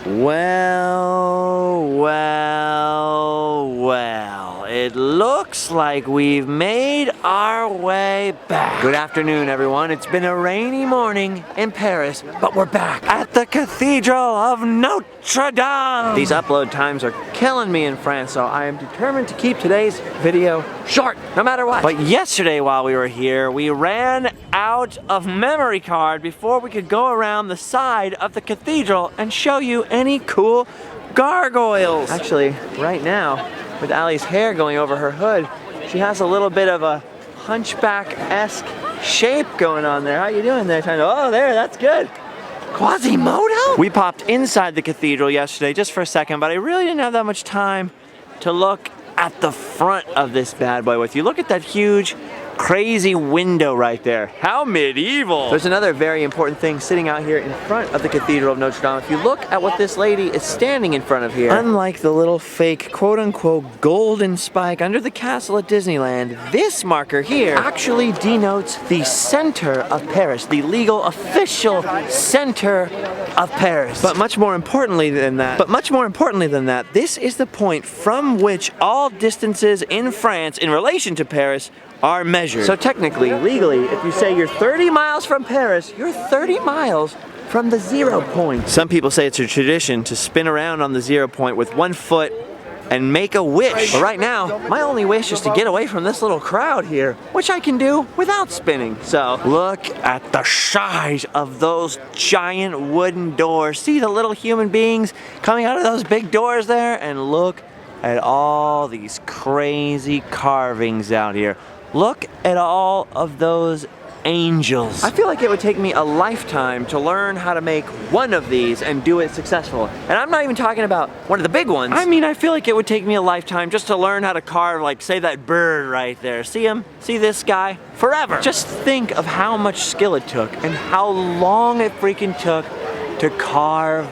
Well, it looks like we've made our way back. Good afternoon, everyone. It's been a rainy morning in Paris, but we're back at the Cathedral of Notre Dame. These upload times are killing me in France, so I am determined to keep today's video short, no matter what. But yesterday while we were here, we ran out of memory card before we could go around the side of the cathedral and show you any cool gargoyles. Actually, right now, with Allie's hair going over her hood, she has a little bit of a hunchback-esque shape going on there. How you doing there? Oh, there, that's good. Quasimodo? We popped inside the cathedral yesterday just for a second, but I really didn't have that much time to look at the front of this bad boy with you. Look at that huge, crazy window right there. How medieval. There's another very important thing sitting out here in front of the Cathedral of Notre Dame. If you look at what this lady is standing in front of here, unlike the little fake quote-unquote golden spike under the castle at Disneyland, this marker here actually denotes the center of Paris, the legal official center of Paris. But much more importantly than that, this is the point from which all distances in France in relation to Paris are measured. So technically, legally, if you say you're 30 miles from Paris, you're 30 miles from the 0 point. Some people say it's a tradition to spin around on the 0 point with 1 foot and make a wish. But right now, my only wish is to get away from this little crowd here, which I can do without spinning. So look at the size of those giant wooden doors. See the little human beings coming out of those big doors there? And look at all these crazy carvings out here. Look at all of those angels. I feel like it would take me a lifetime to learn how to make one of these and do it successful. And I'm not even talking about one of the big ones. I mean, I feel like it would take me a lifetime just to learn how to carve, like, say, that bird right there. See him? See this guy? Forever. Just think of how much skill it took and how long it freaking took to carve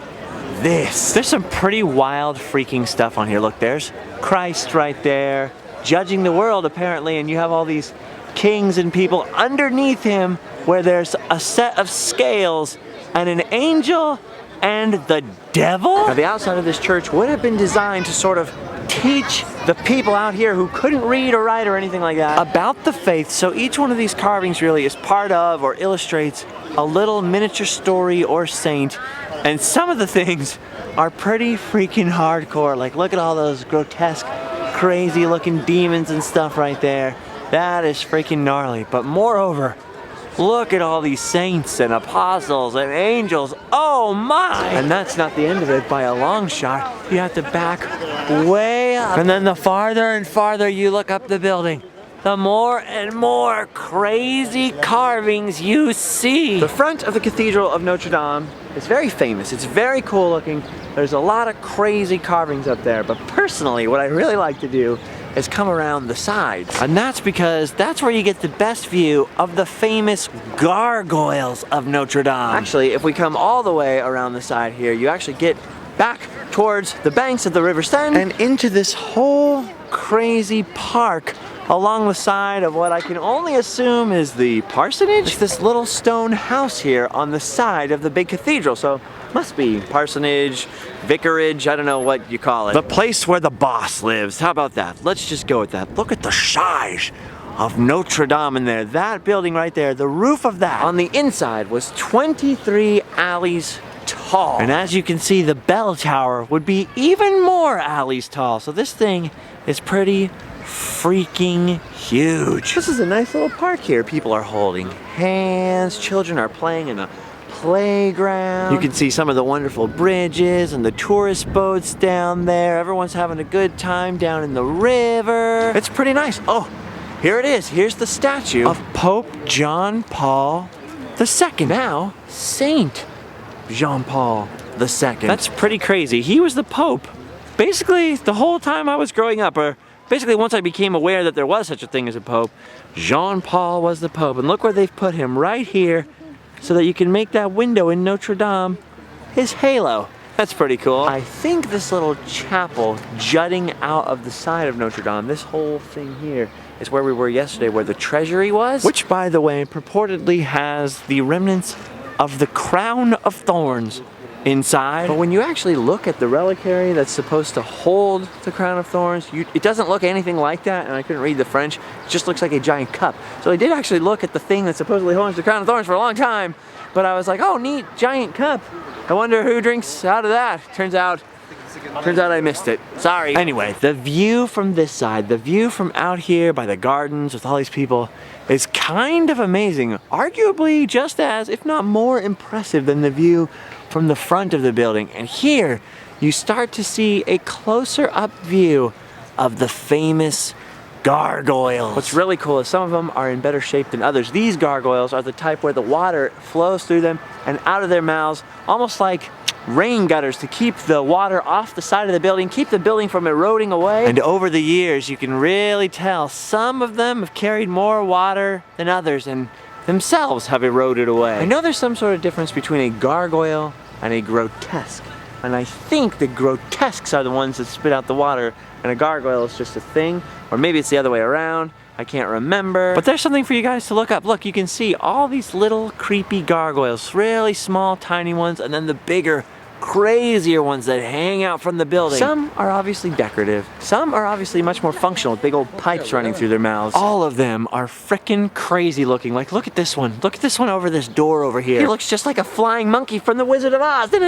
this. There's some pretty wild freaking stuff on here. Look, there's Christ right there, judging the world apparently, and you have all these kings and people underneath him where there's a set of scales and an angel and the devil. Now the outside of this church would have been designed to sort of teach the people out here who couldn't read or write or anything like that about the faith. So each one of these carvings really is part of or illustrates a little miniature story or saint. And some of the things are pretty freaking hardcore. Like, look at all those grotesque, crazy looking demons and stuff right there. That is freaking gnarly. But moreover, look at all these saints and apostles and angels. Oh my! And that's not the end of it by a long shot. You have to back way up. And then the farther and farther you look up the building, the more and more crazy carvings you see. The front of the Cathedral of Notre Dame is very famous. It's very cool looking. There's a lot of crazy carvings up there. But personally, what I really like to do is come around the sides. And that's because that's where you get the best view of the famous gargoyles of Notre Dame. Actually, if we come all the way around the side here, you actually get back towards the banks of the River Seine and into this whole crazy park along the side of what I can only assume is the parsonage. It's this little stone house here on the side of the big cathedral, so must be parsonage, vicarage, I don't know what you call it. The place where the boss lives. How about that? Let's just go with that. Look at the size of Notre Dame in there. That building right there, the roof of that on the inside was 23 alleys tall. And as you can see, the bell tower would be even more alleys tall. So this thing is pretty freaking huge. This is a nice little park here. People are holding hands. Children are playing in a playground. You can see some of the wonderful bridges and the tourist boats down there. Everyone's having a good time down in the river. It's pretty nice. Oh, here it is. Here's the statue of Pope John Paul II. Now, Saint Jean Paul II. That's pretty crazy. He was the Pope basically the whole time I was growing up, or basically once I became aware that there was such a thing as a Pope. Jean Paul was the Pope, and look where they've put him, right here, so that you can make that window in Notre Dame his halo. That's pretty cool. I think this little chapel jutting out of the side of Notre Dame, this whole thing here, is where we were yesterday, where the treasury was, which, by the way, purportedly has the remnants of the crown of thorns inside. But when you actually look at the reliquary that's supposed to hold the crown of thorns, it doesn't look anything like that, and I couldn't read the French. It just looks like a giant cup. So I did actually look at the thing that supposedly holds the crown of thorns for a long time, but I was like, oh, neat, giant cup. I wonder who drinks out of that. Turns out I missed it. Sorry. Anyway, the view from this side, the view from out here by the gardens with all these people is kind of amazing. Arguably just as, if not more impressive than the view from the front of the building. And here, you start to see a closer up view of the famous gargoyles. What's really cool is some of them are in better shape than others. These gargoyles are the type where the water flows through them and out of their mouths, almost like rain gutters to keep the water off the side of the building, keep the building from eroding away. And over the years, you can really tell some of them have carried more water than others and themselves have eroded away. I know there's some sort of difference between a gargoyle and a grotesque. And I think the grotesques are the ones that spit out the water and a gargoyle is just a thing. Or maybe it's the other way around. I can't remember. But there's something for you guys to look up. Look, you can see all these little creepy gargoyles. Really small, tiny ones, and then the bigger, crazier ones that hang out from the building. Some are obviously decorative. Some are obviously much more functional with big old pipes running through their mouths. All of them are frickin' crazy looking. Like, look at this one. Look at this one over this door over here. He looks just like a flying monkey from the Wizard of Oz. Now,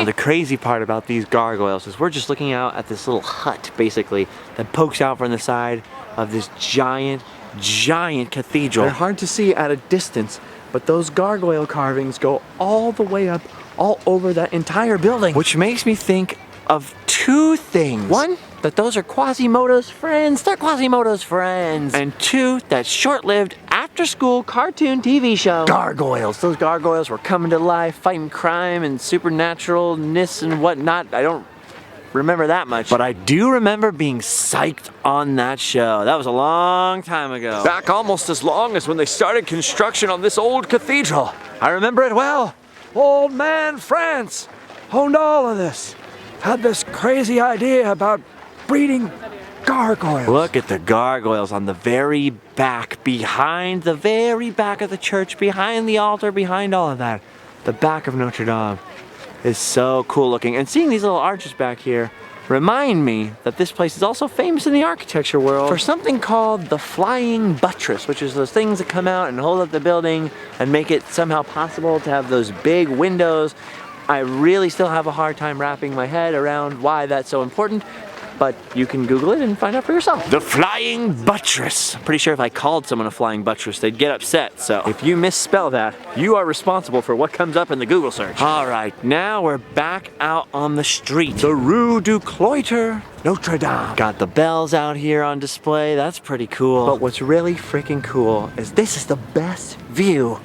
the crazy part about these gargoyles is we're just looking out at this little hut, basically, that pokes out from the side of this giant cathedral. They're hard to see at a distance, but those gargoyle carvings go all the way up, all over that entire building. Which makes me think of two things. One, that those are Quasimodo's friends. They're Quasimodo's friends. And two, that short-lived after-school cartoon TV show, Gargoyles. Those gargoyles were coming to life, fighting crime and supernaturalness and whatnot. I don't remember that much, but I do remember being psyched on that show. That was a long time ago. Back almost as long as when they started construction on this old cathedral. I remember it well. Old man France owned all of this. Had this crazy idea about breeding gargoyles. Look at the gargoyles on the very back, behind the very back of the church, behind the altar, behind all of that. The back of Notre Dame is so cool looking. And seeing these little arches back here remind me that this place is also famous in the architecture world for something called the flying buttress, which is those things that come out and hold up the building and make it somehow possible to have those big windows. I really still have a hard time wrapping my head around why that's so important, but you can Google it and find out for yourself. The flying buttress. I'm pretty sure if I called someone a flying buttress, they'd get upset. So if you misspell that, you are responsible for what comes up in the Google search. All right, now we're back out on the street. The Rue du Cloître, Notre Dame. Got the bells out here on display. That's pretty cool. But what's really freaking cool is this is the best view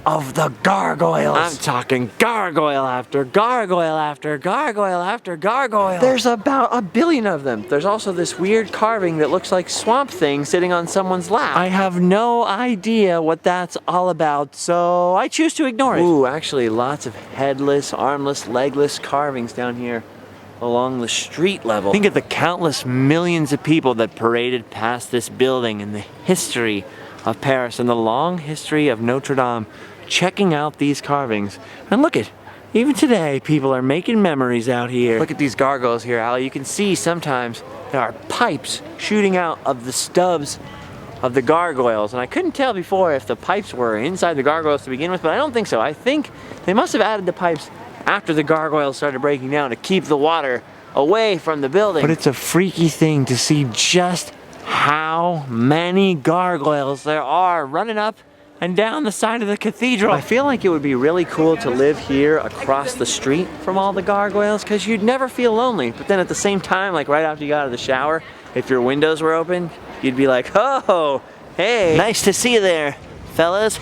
of the gargoyles. I'm talking gargoyle after gargoyle after gargoyle after gargoyle. There's about 1 billion of them. There's also this weird carving that looks like Swamp Thing sitting on someone's lap. I have no idea what that's all about, so I choose to ignore it. Ooh, actually lots of headless, armless, legless carvings down here along the street level. Think of the countless millions of people that paraded past this building and the history of Paris and the long history of Notre Dame, checking out these carvings. And look at, even today, people are making memories out here. Look at these gargoyles here, Allie. You can see sometimes there are pipes shooting out of the stubs of the gargoyles. And I couldn't tell before if the pipes were inside the gargoyles to begin with, but I don't think so. I think they must have added the pipes after the gargoyles started breaking down to keep the water away from the building. But it's a freaky thing to see just how many gargoyles there are running up and down the side of the cathedral. I feel like it would be really cool to live here across the street from all the gargoyles, because you'd never feel lonely. But then at the same time, like right after you got out of the shower, if your windows were open, you'd be like, oh, hey, nice to see you there, fellas.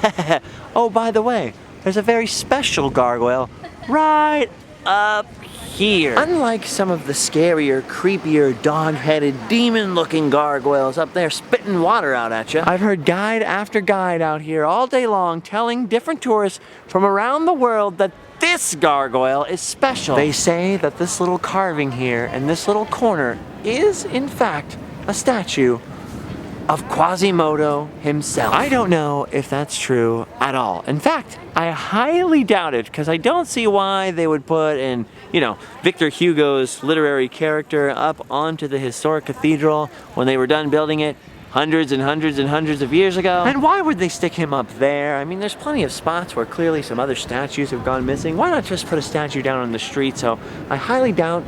Oh, by the way, there's a very special gargoyle right up here. Unlike some of the scarier, creepier, dog-headed, demon-looking gargoyles up there spitting water out at you, I've heard guide after guide out here all day long telling different tourists from around the world that this gargoyle is special. They say that this little carving here in this little corner is, in fact, a statue of Quasimodo himself. I don't know if that's true at all. In fact, I highly doubt it, because I don't see why they would put in, Victor Hugo's literary character up onto the historic cathedral when they were done building it hundreds and hundreds and hundreds of years ago. And why would they stick him up there? I mean, there's plenty of spots where clearly some other statues have gone missing. Why not just put a statue down on the street? So I highly doubt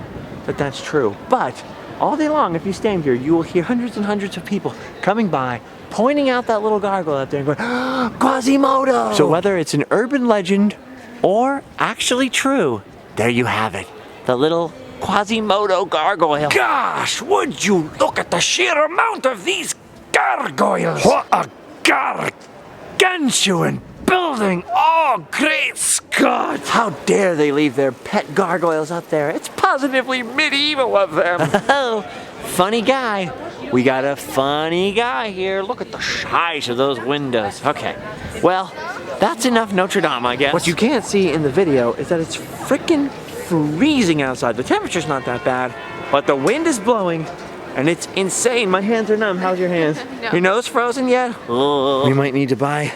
that that's true. But all day long, if you stand here, you will hear hundreds and hundreds of people coming by, pointing out that little gargoyle up there and going, "Ah, Quasimodo!" So whether it's an urban legend or actually true, there you have it. The little Quasimodo gargoyle. Gosh, would you look at the sheer amount of these gargoyles! What a gargantuan building! Oh, great Scott! How dare they leave their pet gargoyles up there? It's positively medieval of them. Oh, funny guy. We got a funny guy here. Look at the size of those windows. Okay, well, that's enough Notre Dame, I guess. What you can't see in the video is that it's freaking freezing outside. The temperature's not that bad, but the wind is blowing. And it's insane. My hands are numb. How's your hands? No. Your nose frozen yet? Oh. We might need to buy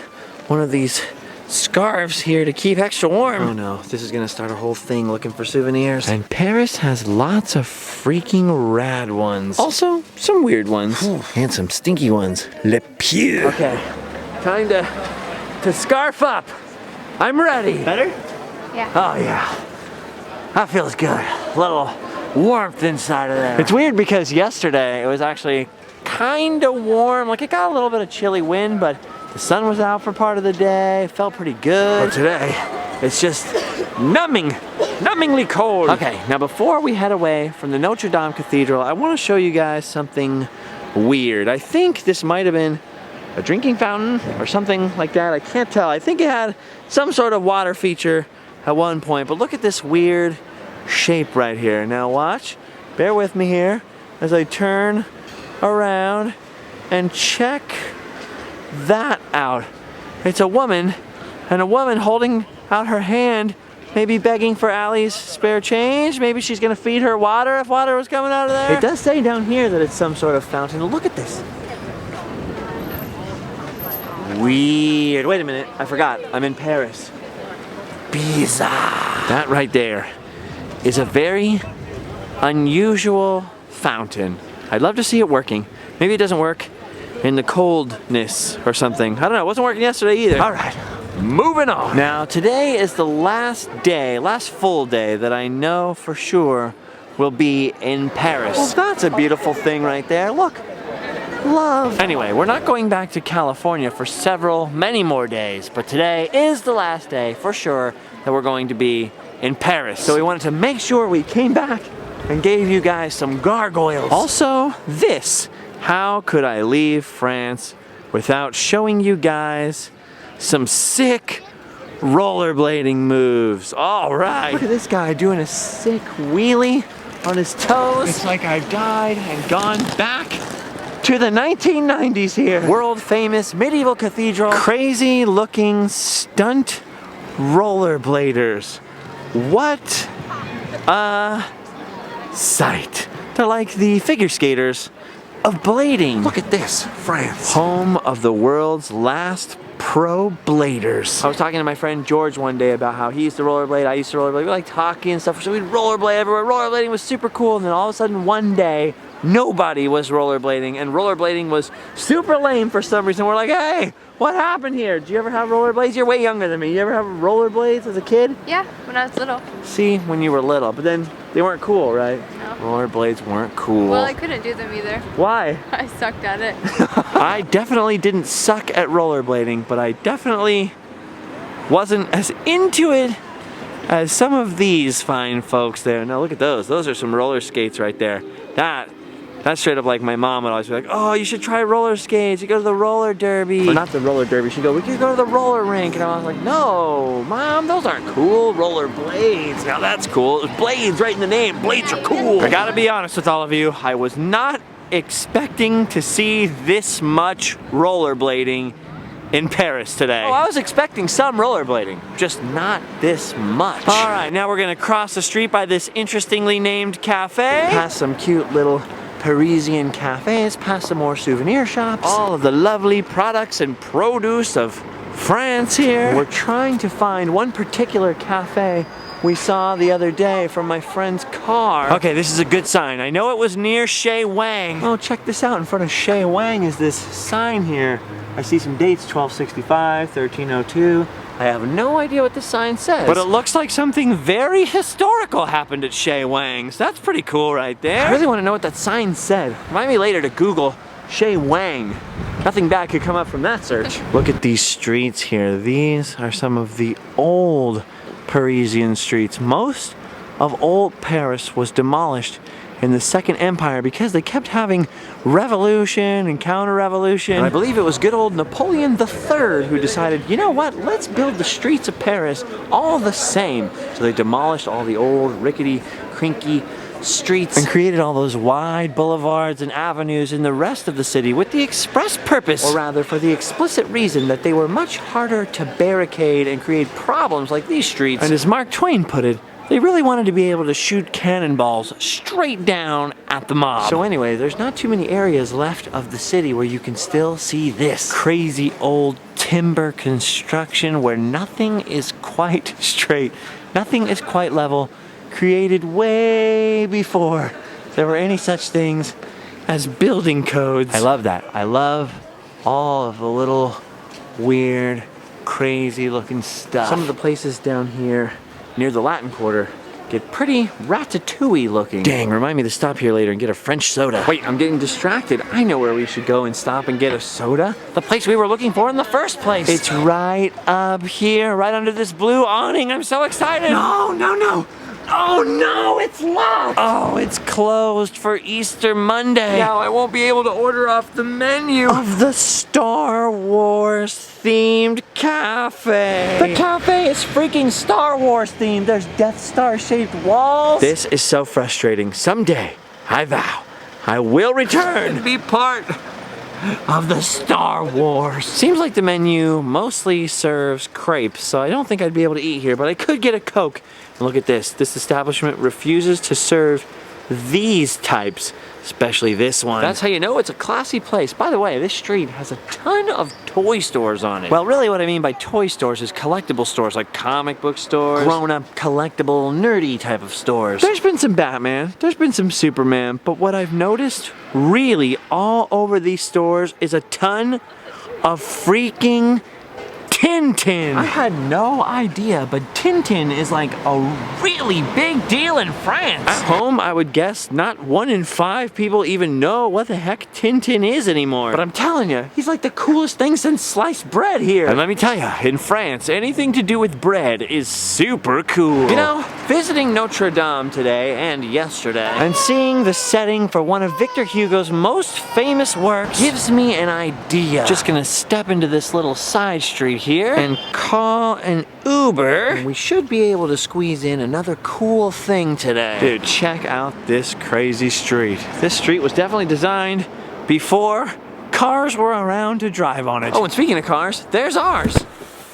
one of these scarves here to keep extra warm. Oh no, this is gonna start a whole thing looking for souvenirs. And Paris has lots of freaking rad ones. Also, some weird ones. Ooh, and some stinky ones. Le pied. Okay, time to scarf up. I'm ready. Better? Yeah. Oh yeah. That feels good. A little warmth inside of there. It's weird because yesterday it was actually kind of warm. Like it got a little bit of chilly wind, but the sun was out for part of the day. It felt pretty good. But today, it's just numbingly cold. Okay, now before we head away from the Notre Dame Cathedral, I want to show you guys something weird. I think this might have been a drinking fountain or something like that. I can't tell. I think it had some sort of water feature at one point, but look at this weird shape right here. Now watch, bear with me here as I turn around and check that out. It's a woman, and a woman holding out her hand, maybe begging for Allie's spare change. Maybe she's gonna feed her water if water was coming out of there. It does say down here that it's some sort of fountain. Look at this. Weird. Wait a minute, I forgot. I'm in Paris. Pisa. That right there is a very unusual fountain. I'd love to see it working. Maybe it doesn't work in the coldness or something. I don't know, it wasn't working yesterday either. All right, moving on. Now, today is the last full day that I know for sure will be in Paris. Well, that's a beautiful thing right there. Look, love. Anyway, we're not going back to California for many more days, but today is the last day for sure that we're going to be in Paris. So we wanted to make sure we came back and gave you guys some gargoyles. Also, this. How could I leave France without showing you guys some sick rollerblading moves? All right. Look at this guy doing a sick wheelie on his toes. It's like I've died and gone back to the 1990s here. World famous medieval cathedral. Crazy looking stunt rollerbladers. What a sight. They're like the figure skaters of blading. Look at this, France. Home of the world's last pro bladers. I was talking to my friend George one day about how he used to rollerblade, I used to rollerblade. We liked hockey and stuff, so we'd rollerblade everywhere. Rollerblading was super cool, and then all of a sudden one day, nobody was rollerblading, and rollerblading was super lame for some reason. We're like, hey, what happened here? Do you ever have rollerblades? You're way younger than me. You ever have rollerblades as a kid? Yeah, when I was little. See, when you were little, but then they weren't cool, right? No. Rollerblades weren't cool. Well, I couldn't do them either. Why? I sucked at it. I definitely didn't suck at rollerblading, but I definitely wasn't as into it as some of these fine folks there. Now look at those. Those are some roller skates right there. That's straight up like my mom would always be like, oh, you should try roller skates. You go to the roller derby. Or not the roller derby. She'd go, we could go to the roller rink. And I was like, no, Mom, those aren't cool. Roller blades. Now that's cool. There's blades right in the name. Blades are cool. I gotta be honest with all of you. I was not expecting to see this much rollerblading in Paris today. Oh, I was expecting some rollerblading, just not this much. All right, now we're gonna cross the street by this interestingly named cafe, past some cute little Parisian cafes, past some more souvenir shops. All of the lovely products and produce of France here. We're trying to find one particular cafe we saw the other day from my friend's car. Okay, this is a good sign. I know it was near Shea Wang. Oh, check this out. In front of Shea Wang is this sign here. I see some dates, 1265, 1302. I have no idea what the sign says, but it looks like something very historical happened at Shea Wang's. That's pretty cool right there. I really want to know what that sign said. Remind me later to Google Shea Wang. Nothing bad could come up from that search. Look at these streets here. These are some of the old Parisian streets. Most of old Paris was demolished in the Second Empire because they kept having revolution and counter-revolution. And I believe it was good old Napoleon III who decided, you know what, let's build the streets of Paris all the same. So they demolished all the old rickety, crinky streets and created all those wide boulevards and avenues in the rest of the city with the express purpose, or rather for the explicit reason that they were much harder to barricade and create problems like these streets. And as Mark Twain put it, they really wanted to be able to shoot cannonballs straight down at the mob. So anyway, there's not too many areas left of the city where you can still see this crazy old timber construction where nothing is quite straight, nothing is quite level, created way before there were any such things as building codes. I love that. I love all of the little weird, crazy looking stuff. Some of the places down here near the Latin Quarter get pretty ratatouille looking. Dang, remind me to stop here later and get a French soda. Wait, I'm getting distracted. I know where we should go and stop and get a soda. The place we were looking for in the first place. It's right up here, right under this blue awning. I'm so excited. No, no, no. Oh no, it's locked! Oh, it's closed for Easter Monday. Now I won't be able to order off the menu of the Star Wars themed cafe. The cafe is freaking Star Wars themed. There's Death Star shaped walls. This is so frustrating. Someday, I vow, I will return and be part of the Star Wars. Seems like the menu mostly serves crepes, so I don't think I'd be able to eat here, but I could get a Coke. And look at this. This establishment refuses to serve these types, especially this one. That's how you know it's a classy place. By the way, this street has a ton of toy stores on it. Well, really what I mean by toy stores is collectible stores, like comic book stores, grown-up, collectible, nerdy type of stores. There's been some Batman, there's been some Superman, but what I've noticed really all over these stores is a ton of freaking Tintin. I had no idea, but Tintin is like a really big deal in France. At home, I would guess not 1 in 5 people even know what the heck Tintin is anymore. But I'm telling you, he's like the coolest thing since sliced bread here. And let me tell you, in France, anything to do with bread is super cool. You know, visiting Notre Dame today and yesterday and seeing the setting for one of Victor Hugo's most famous works gives me an idea. Just gonna step into this little side street here and call an Uber. And we should be able to squeeze in another cool thing today. Dude, check out this crazy street. This street was definitely designed before cars were around to drive on it. Oh, and speaking of cars, there's ours.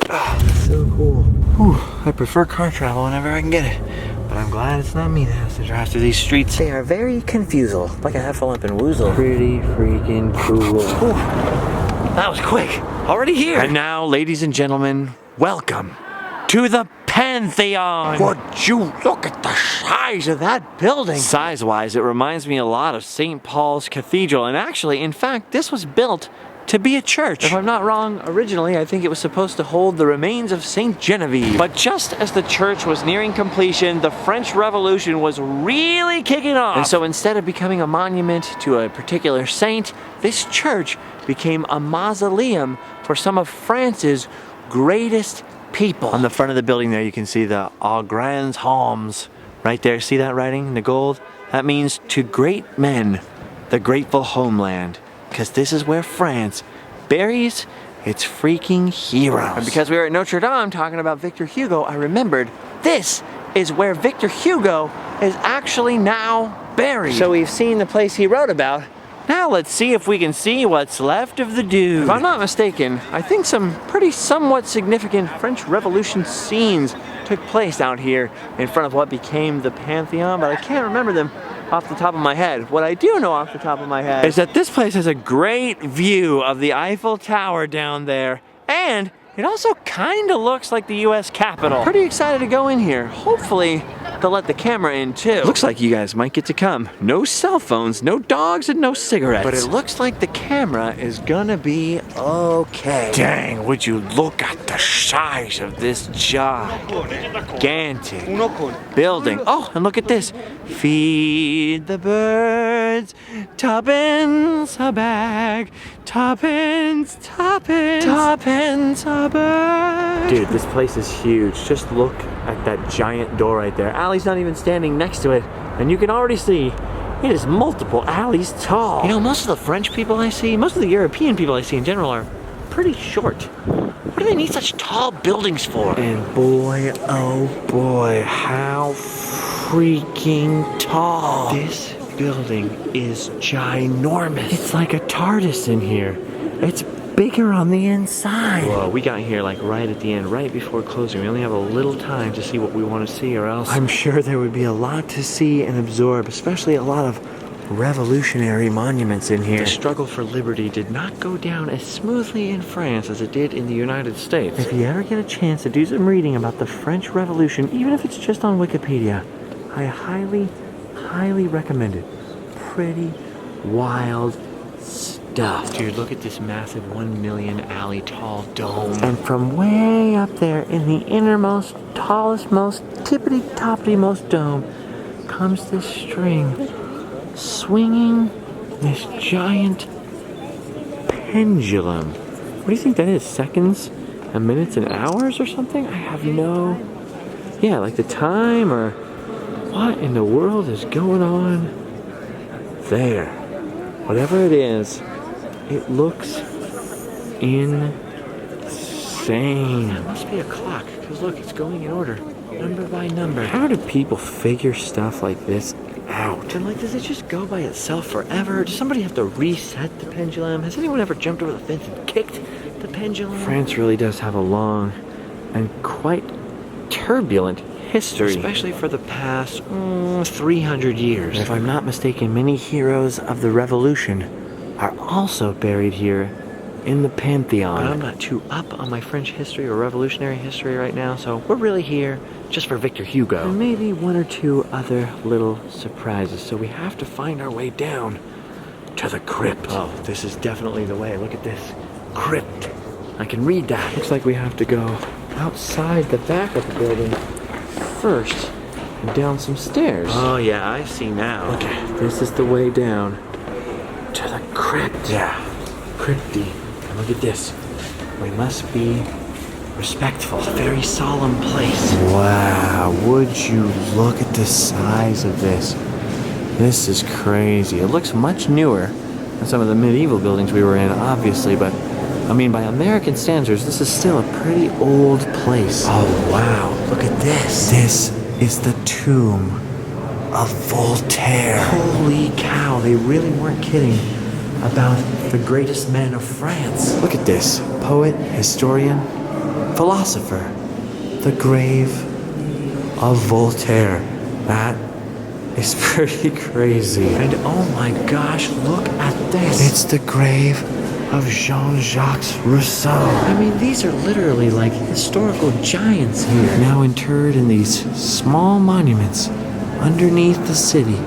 Oh, that's so cool. Whew, I prefer car travel whenever I can get it. But I'm glad it's not me that has to drive through these streets. They are very confusal, like a heffalump and woozle. Pretty freaking cool. Whew. That was quick. Already here. And now, ladies and gentlemen, welcome to the Pantheon. Would you look at the size of that building? Size-wise, it reminds me a lot of St. Paul's Cathedral. And actually, in fact, this was built to be a church. If I'm not wrong, originally I think it was supposed to hold the remains of Saint Genevieve. But just as the church was nearing completion, the French Revolution was really kicking off. And so instead of becoming a monument to a particular saint, this church became a mausoleum for some of France's greatest people. On the front of the building there, you can see the Aux Grands Hommes. Right there, see that writing in the gold? That means to great men, the grateful homeland. Because this is where France buries its freaking heroes. And because we were at Notre Dame talking about Victor Hugo, I remembered this is where Victor Hugo is actually now buried. So we've seen the place he wrote about. Now let's see if we can see what's left of the dude. If I'm not mistaken, I think some pretty somewhat significant French Revolution scenes took place out here in front of what became the Pantheon, but I can't remember them off the top of my head. What I do know off the top of my head is that this place has a great view of the Eiffel Tower down there, and it also kind of looks like the US Capitol. Pretty excited to go in here. Hopefully, they'll let the camera in too. Looks like you guys might get to come. No cell phones, no dogs, and no cigarettes. But it looks like the camera is gonna be okay. Dang, would you look at the size of this gigantic building. Oh, and look at this. Feed the birds, tuppence a bag, tuppence, a bird. Dude, this place is huge. Just look at that giant door right there. Allie's not even standing next to it, and you can already see it is multiple alleys tall. You know, most of the French people I see, most of the European people I see in general are pretty short. What do they need such tall buildings for? And boy, oh boy, how freaking tall. This building is ginormous. It's like a TARDIS in here. It's bigger on the inside. Whoa, we got here like right at the end, right before closing. We only have a little time to see what we want to see, or else I'm sure there would be a lot to see and absorb, especially a lot of revolutionary monuments in here. The struggle for liberty did not go down as smoothly in France as it did in the United States. If you ever get a chance to do some reading about the French Revolution, even if it's just on Wikipedia, I highly, highly recommend it. Pretty wild stuff. Dude, look at this massive 1 million alley tall dome. And from way up there in the innermost, tallest, most tippity-toppity-most dome comes this string swinging this giant pendulum. What do you think that is? Seconds and minutes and hours or something? I have no... Yeah, like the time, or what in the world is going on there? Whatever it is, it looks insane. It must be a clock, because look, it's going in order, number by number. How do people figure stuff like this out? And like, does it just go by itself forever? Does somebody have to reset the pendulum? Has anyone ever jumped over the fence and kicked the pendulum? France really does have a long and quite turbulent history, especially for the past 300 years. If I'm not mistaken, many heroes of the revolution are also buried here in the Pantheon. But I'm not too up on my French history or revolutionary history right now, so we're really here just for Victor Hugo. And maybe one or two other little surprises, so we have to find our way down to the crypt. Oh, this is definitely the way. Look at this. Crypt. I can read that. Looks like we have to go outside the back of the building first and down some stairs. Oh yeah, I see now. Okay, this is the way down to the crypt. Yeah, crypty. And look at this. We must be respectful. It's a very solemn place. Wow, would you look at the size of this? This is crazy. It looks much newer than some of the medieval buildings we were in, obviously, but I mean, by American standards, this is still a pretty old place. Oh, wow. Look at this. This is the tomb of Voltaire. Holy cow, they really weren't kidding about the greatest man of France. Look at this. Poet, historian, philosopher. The grave of Voltaire. That is pretty crazy. And oh my gosh, look at this. It's the grave of Jean-Jacques Rousseau. I mean, these are literally like historical giants here, now interred in these small monuments underneath the city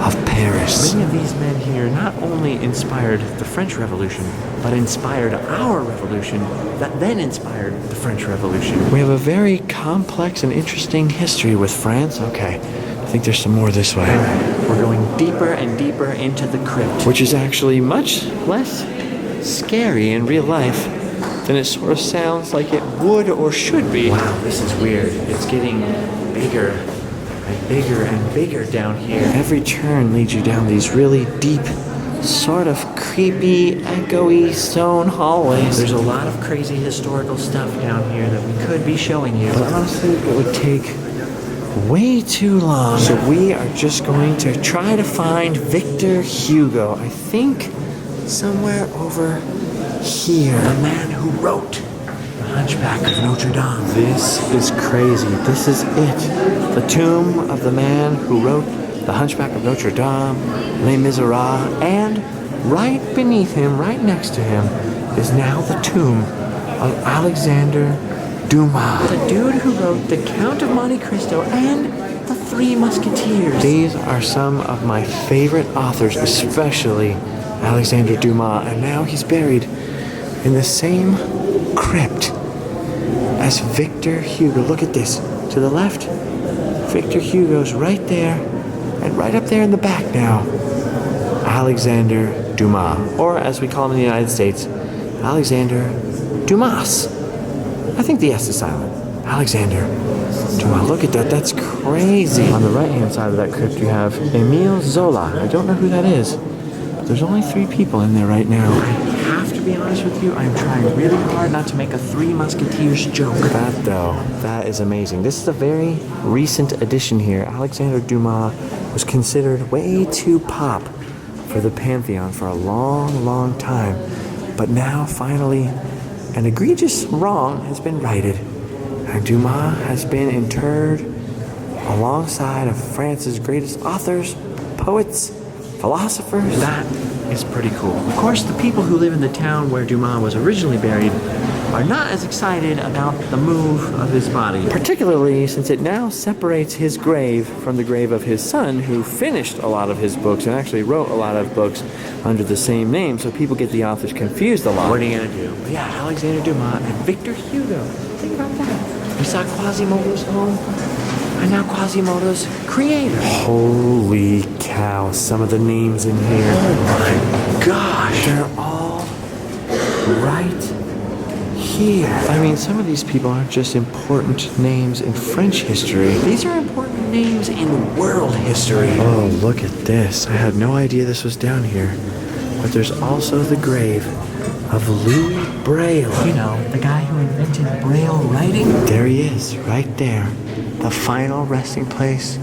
of Paris. Many of these men here not only inspired the French Revolution, but inspired our revolution that then inspired the French Revolution. We have a very complex and interesting history with France. Okay, I think there's some more this way. All right, we're going deeper and deeper into the crypt, which is actually much less scary in real life than it sort of sounds like it would or should be. Wow, this is weird. It's getting bigger and bigger and bigger down here. Every turn leads you down these really deep, sort of creepy, echoey stone hallways. There's a lot of crazy historical stuff down here that we could be showing you, but honestly, it would take way too long. So we are just going to try to find Victor Hugo. I think somewhere over here. The man who wrote Hunchback of Notre Dame. This is crazy. This is it. The tomb of the man who wrote The Hunchback of Notre Dame, Les Miserables, and right beneath him, right next to him, is now the tomb of Alexander Dumas, the dude who wrote The Count of Monte Cristo and The Three Musketeers. These are some of my favorite authors, especially Alexander Dumas, and now he's buried in the same crypt as Victor Hugo. Look at this. To the left, Victor Hugo's right there, and right up there in the back now, Alexander Dumas, or as we call him in the United States, Alexander Dumas. I think the S is silent. Alexander Dumas. Look at that. That's crazy. On the right-hand side of that crypt, you have Émile Zola. I don't know who that is. There's only 3 people in there right now. I have to be honest with you, I'm trying really hard not to make a Three Musketeers joke. That though, that is amazing. This is a very recent addition here. Alexander Dumas was considered way too pop for the Pantheon for a long, long time. But now, finally, an egregious wrong has been righted. And Dumas has been interred alongside of France's greatest authors, poets, philosophers. That is pretty cool. Of course, the people who live in the town where Dumas was originally buried are not as excited about the move of his body, particularly since it now separates his grave from the grave of his son, who finished a lot of his books and actually wrote a lot of books under the same name, so people get the authors confused a lot. What are you gonna do? But yeah, Alexander Dumas and Victor Hugo. Think about that. We saw Quasimodo's home, and now Quasimodo's creator. Holy cow, some of the names in here. Oh my gosh. They're all right here. I mean, some of these people aren't just important names in French history. These are important names in world history. Oh, look at this. I had no idea this was down here. But there's also the grave of Louis Braille. You know, the guy who invented Braille writing. There he is, right there. The final resting place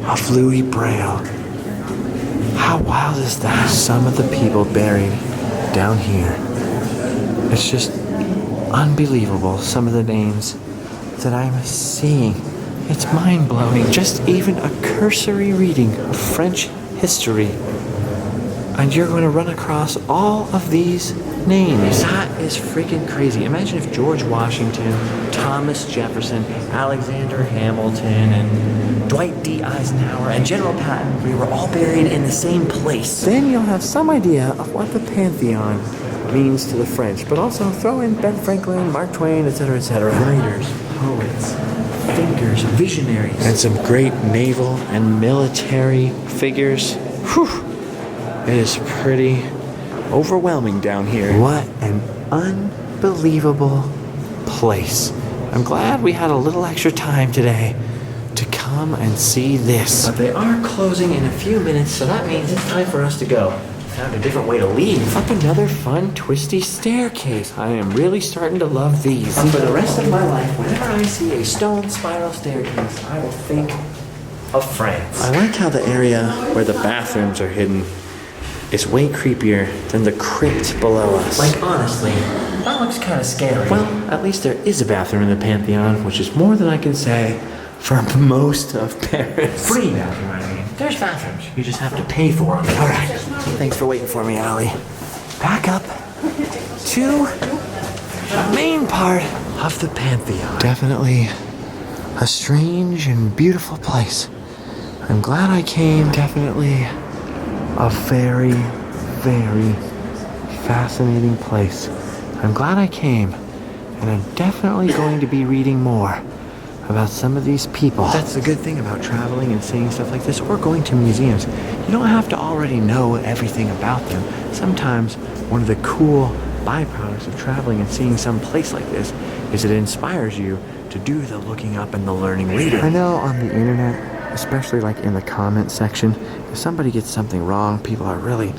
of Louis Braille. How wild is that? Some of the people buried down here. It's just unbelievable, some of the names that I'm seeing. It's mind-blowing. Just even a cursory reading of French history, and you're going to run across all of these names. That is freaking crazy. Imagine if George Washington, Thomas Jefferson, Alexander Hamilton, and Dwight D. Eisenhower, and General Patton, we were all buried in the same place. Then you'll have some idea of what the Pantheon means to the French, but also throw in Ben Franklin, Mark Twain, etc., etc. Writers, poets, thinkers, visionaries, and some great naval and military figures. Whew. It is pretty overwhelming down here. What an unbelievable place. I'm glad we had a little extra time today to come and see this. But they are closing in a few minutes, so that means it's time for us to go. Found a different way to leave. Up another fun, twisty staircase. I am really starting to love these. And for the rest of my life, whenever I see a stone spiral staircase, I will think of France. I like how the area where the bathrooms are hidden is way creepier than the crypt below us. Like, honestly, that looks kind of scary. Well, at least there is a bathroom in the Pantheon, which is more than I can say for most of Paris. Free bathroom, I mean. There's bathrooms. You just have to pay for them. All right. Thanks for waiting for me, Allie. Back up to the main part of the Pantheon. Definitely a strange and beautiful place. I'm glad I came. Definitely a very, very fascinating place. I'm glad I came, and I'm definitely going to be reading more about some of these people. That's the good thing about traveling and seeing stuff like this, or going to museums. You don't have to already know everything about them. Sometimes one of the cool byproducts of traveling and seeing some place like this is it inspires you to do the looking up and the learning later. I know on the internet, especially like in the comment section, if somebody gets something wrong, people are really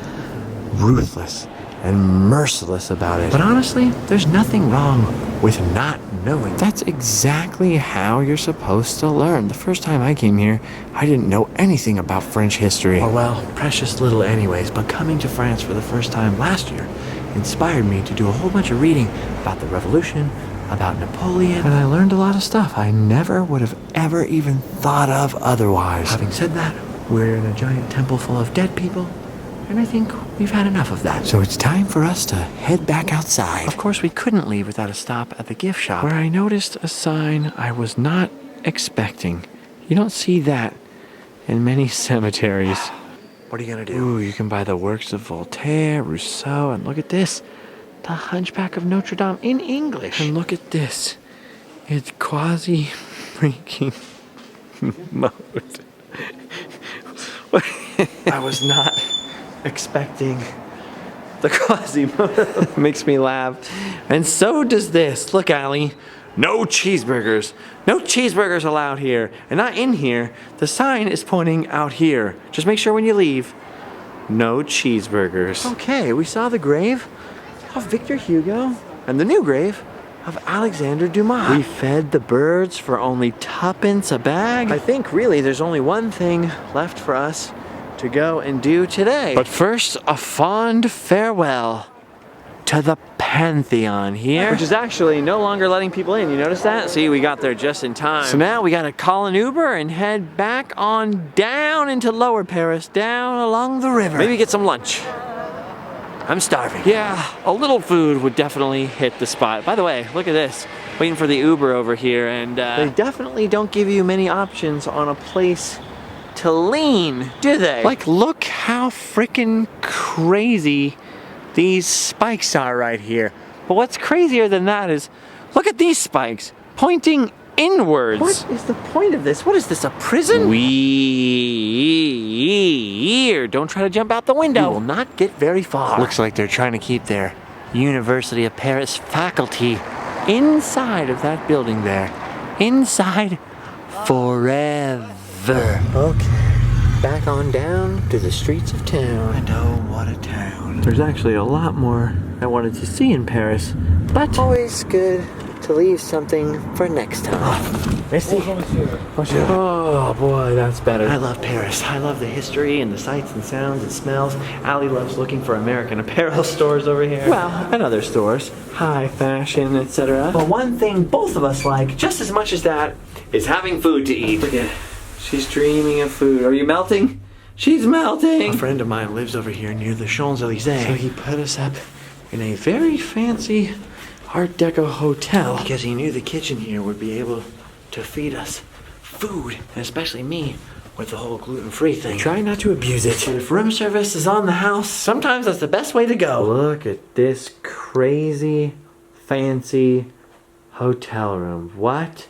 ruthless and merciless about it. But honestly, there's nothing wrong with not knowing. That's exactly how you're supposed to learn. The first time I came here, I didn't know anything about French history. Or well, precious little anyways, but coming to France for the first time last year inspired me to do a whole bunch of reading about the Revolution, about Napoleon, and I learned a lot of stuff I never would have ever even thought of otherwise. Having said that, we're in a giant temple full of dead people, and I think we've had enough of that. So it's time for us to head back outside. Of course, we couldn't leave without a stop at the gift shop, where I noticed a sign I was not expecting. You don't see that in many cemeteries. What are you gonna do? Ooh, you can buy the works of Voltaire, Rousseau, and look at this. The Hunchback of Notre Dame in English. And look at this. It's quasi-freaking mode. I was not expecting the Quasimodo. Makes me laugh. And so does this. Look, Allie. No cheeseburgers. No cheeseburgers allowed here. And not in here. The sign is pointing out here. Just make sure when you leave, no cheeseburgers. Okay, we saw the grave of Victor Hugo and the new grave of Alexander Dumas. We fed the birds for only tuppence a bag. I think really there's only one thing left for us to go and do today. But first, a fond farewell to the Pantheon here, which is actually no longer letting people in. You notice that? See, we got there just in time. So now we gotta call an Uber and head back on down into Lower Paris, down along the river. Maybe get some lunch. I'm starving. Yeah, a little food would definitely hit the spot. By the way, look at this. Waiting for the Uber over here, and they definitely don't give you many options on a place to lean, do they? Like, look how freaking crazy these spikes are right here. But what's crazier than that is, look at these spikes pointing inwards. What is the point of this? What is this, a prison? Don't try to jump out the window. You will not get very far. Looks like they're trying to keep their University of Paris faculty inside of that building there. Inside forever. Okay, back on down to the streets of town. And oh, what a town. There's actually a lot more I wanted to see in Paris, but always good to leave something for next time. Merci. Oh boy, that's better. I love Paris. I love the history and the sights and sounds and smells. Allie loves looking for American Apparel stores over here. Well, and other stores. High fashion, etc. But one thing both of us like, just as much as that, is having food to eat. Look at, she's dreaming of food. Are you melting? She's melting! A friend of mine lives over here near the Champs-Elysees. So he put us up in a very fancy Art Deco hotel because he knew the kitchen here would be able to feed us food, and especially me with the whole gluten-free thing. Try not to abuse it. But if room service is on the house, sometimes that's the best way to go. Look at this crazy, fancy hotel room. What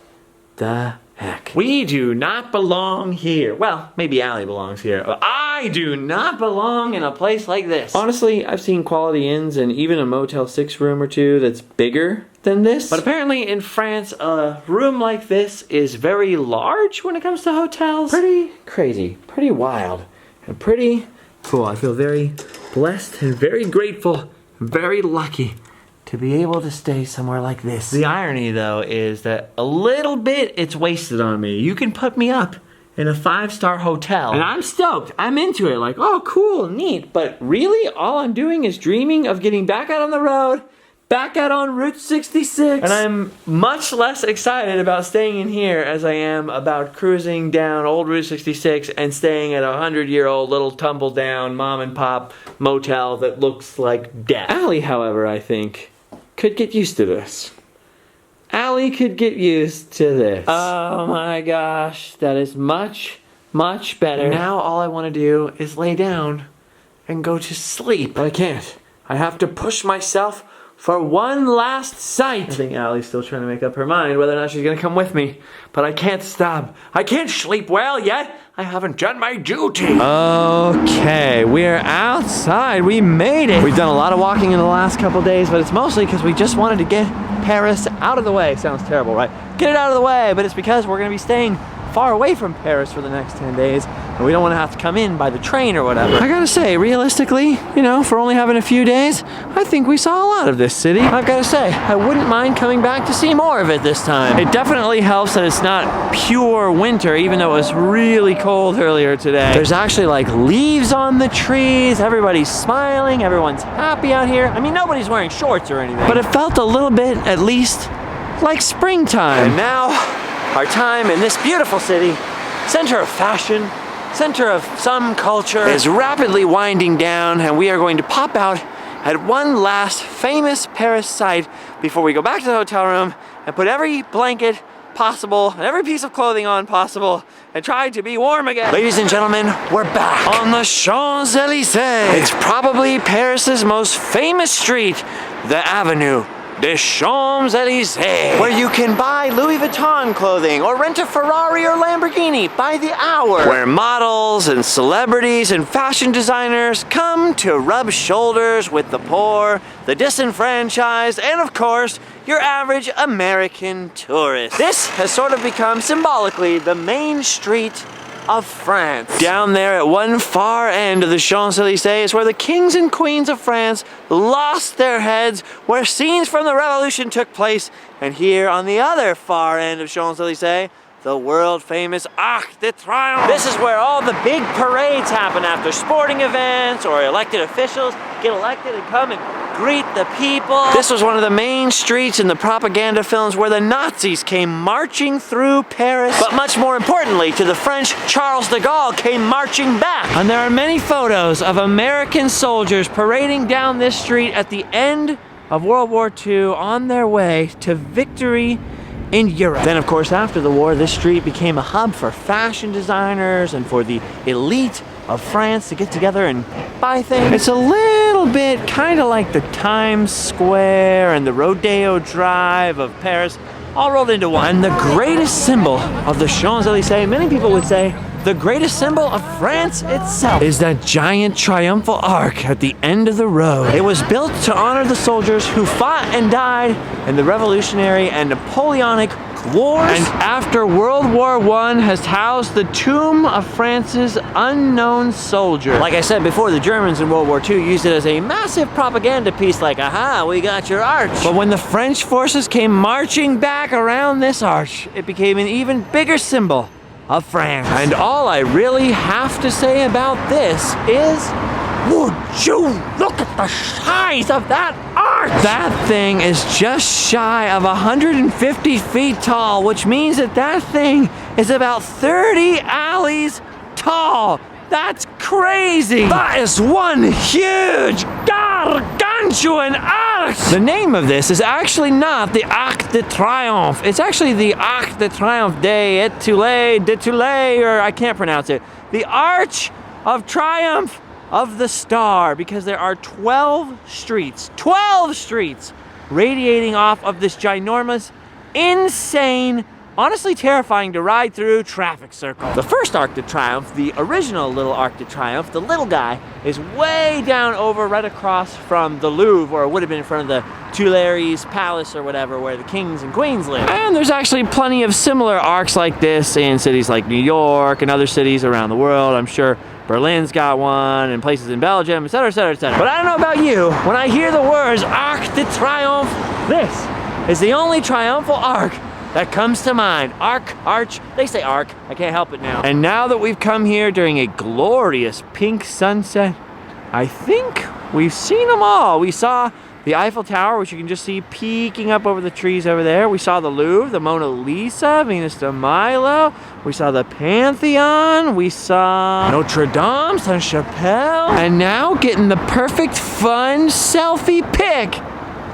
the heck? We do not belong here. Well, maybe Allie belongs here. But I do not belong in a place like this. Honestly, I've seen quality inns and even a Motel 6 room or two that's bigger than this. But apparently in France, a room like this is very large when it comes to hotels. Pretty crazy, pretty wild, and pretty cool. I feel very blessed and very grateful, very lucky to be able to stay somewhere like this. The irony, though, is that a little bit it's wasted on me. You can put me up in a 5-star hotel, and I'm stoked. I'm into it. Like, oh, cool, neat. But really, all I'm doing is dreaming of getting back out on the road, back out on Route 66. And I'm much less excited about staying in here as I am about cruising down old Route 66 and staying at a 100-year-old little tumble-down mom-and-pop motel that looks like death. Allie, however, I think could get used to this. Allie could get used to this. Oh my gosh, that is much, much better. Now all I want to do is lay down and go to sleep. But I can't. I have to push myself for one last sight. I think Allie's still trying to make up her mind whether or not she's gonna come with me. But I can't stop. I can't sleep well yet. I haven't done my duty. Okay, we're outside. We made it. We've done a lot of walking in the last couple days, but it's mostly because we just wanted to get Paris out of the way. Sounds terrible, right? Get it out of the way, but it's because we're gonna be staying far away from Paris for the next 10 days, and we don't want to have to come in by the train or whatever. I gotta say, realistically, you know, for only having a few days, I think we saw a lot of this city. I've gotta say, I wouldn't mind coming back to see more of it this time. It definitely helps that it's not pure winter, even though it was really cold earlier today. There's actually like leaves on the trees, everybody's smiling, everyone's happy out here. I mean, nobody's wearing shorts or anything, but it felt a little bit, at least, like springtime. And now, our time in this beautiful city, center of fashion, center of some culture, is rapidly winding down, and we are going to pop out at one last famous Paris site before we go back to the hotel room and put every blanket possible and every piece of clothing on possible and try to be warm again. Ladies and gentlemen, we're back on the Champs-Élysées. It's probably Paris's most famous street, the Avenue des Champs-Élysées, where you can buy Louis Vuitton clothing or rent a Ferrari or Lamborghini by the hour, where models and celebrities and fashion designers come to rub shoulders with the poor, the disenfranchised, and of course, your average American tourist. This has sort of become symbolically the main street of France. Down there at one far end of the Champs-Élysées is where the kings and queens of France lost their heads, where scenes from the Revolution took place, and here on the other far end of Champs-Élysées, the world famous Arc de Triomphe. This is where all the big parades happen after sporting events or elected officials get elected and come and greet the people. This was one of the main streets in the propaganda films where the Nazis came marching through Paris. But much more importantly, to the French, Charles de Gaulle came marching back. And there are many photos of American soldiers parading down this street at the end of World War II on their way to victory in Europe. Then, of course, after the war, this street became a hub for fashion designers and for the elite of France to get together and buy things. It's a little bit kind of like the Times Square and the Rodeo Drive of Paris all rolled into one. And the greatest symbol of the Champs-Élysées, many people would say, the greatest symbol of France itself, is that giant triumphal arch at the end of the road. It was built to honor the soldiers who fought and died in the Revolutionary and Napoleonic Wars, and after World War I has housed the tomb of France's unknown soldier. Like I said before, the Germans in World War II used it as a massive propaganda piece, like, aha, we got your arch. But when the French forces came marching back around this arch, it became an even bigger symbol of France. And all I really have to say about this is, would you look at the size of that arch? That thing is just shy of 150 feet tall, which means that that thing is about 30 alleys tall. That's crazy. That is one huge gargantuan arch. The name of this is actually not the Arc de Triomphe. It's actually the Arc de Triomphe de Toulay, or I can't pronounce it. The Arch of Triumph of the Star, because there are 12 streets radiating off of this ginormous, insane, honestly terrifying to ride through traffic circle. The first Arc de Triomphe, the original little Arc de Triomphe, the little guy, is way down over right across from the Louvre, or it would have been in front of the Tuileries Palace or whatever, where the kings and queens live. And there's actually plenty of similar arcs like this in cities like New York and other cities around the world. I'm sure Berlin's got one, and places in Belgium, etc., etc., etc. But I don't know about you, when I hear the words Arc de Triomphe, this is the only triumphal arc that comes to mind. Arch, they say arc, I can't help it now. And now that we've come here during a glorious pink sunset, I think we've seen them all. We saw the Eiffel Tower, which you can just see peeking up over the trees over there. We saw the Louvre, the Mona Lisa, Venus de Milo. We saw the Pantheon. We saw Notre Dame, Saint-Chapelle. And now getting the perfect fun selfie pic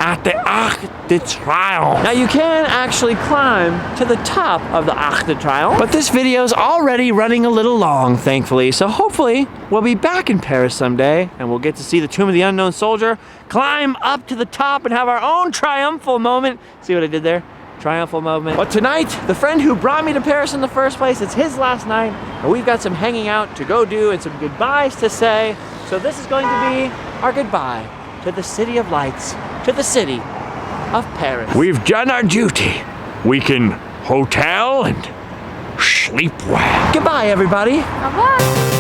at the Arc de Triomphe. Now you can actually climb to the top of the Arc de Triomphe, but this video is already running a little long, thankfully, so hopefully we'll be back in Paris someday and we'll get to see the Tomb of the Unknown Soldier, climb up to the top and have our own triumphal moment. See what I did there? Triumphal moment. But tonight, the friend who brought me to Paris in the first place, it's his last night, and we've got some hanging out to go do and some goodbyes to say, so this is going to be our goodbye to the City of Lights, to the city of Paris. We've done our duty. We can hotel and sleep well. Goodbye, everybody. Bye-bye.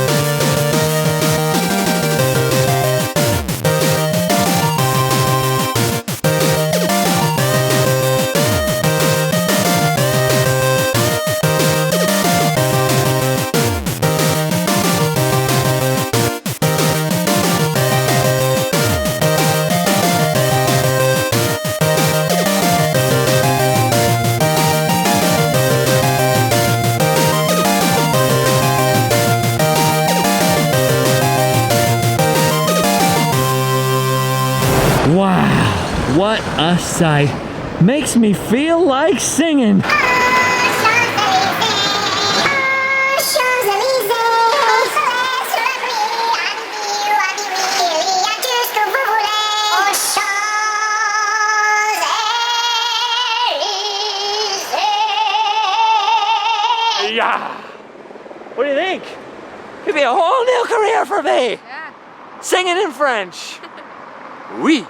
a sight. Makes me feel like singing. Yeah. What do you think? Could be a whole new career for me. Yeah. Singing in French. Oui.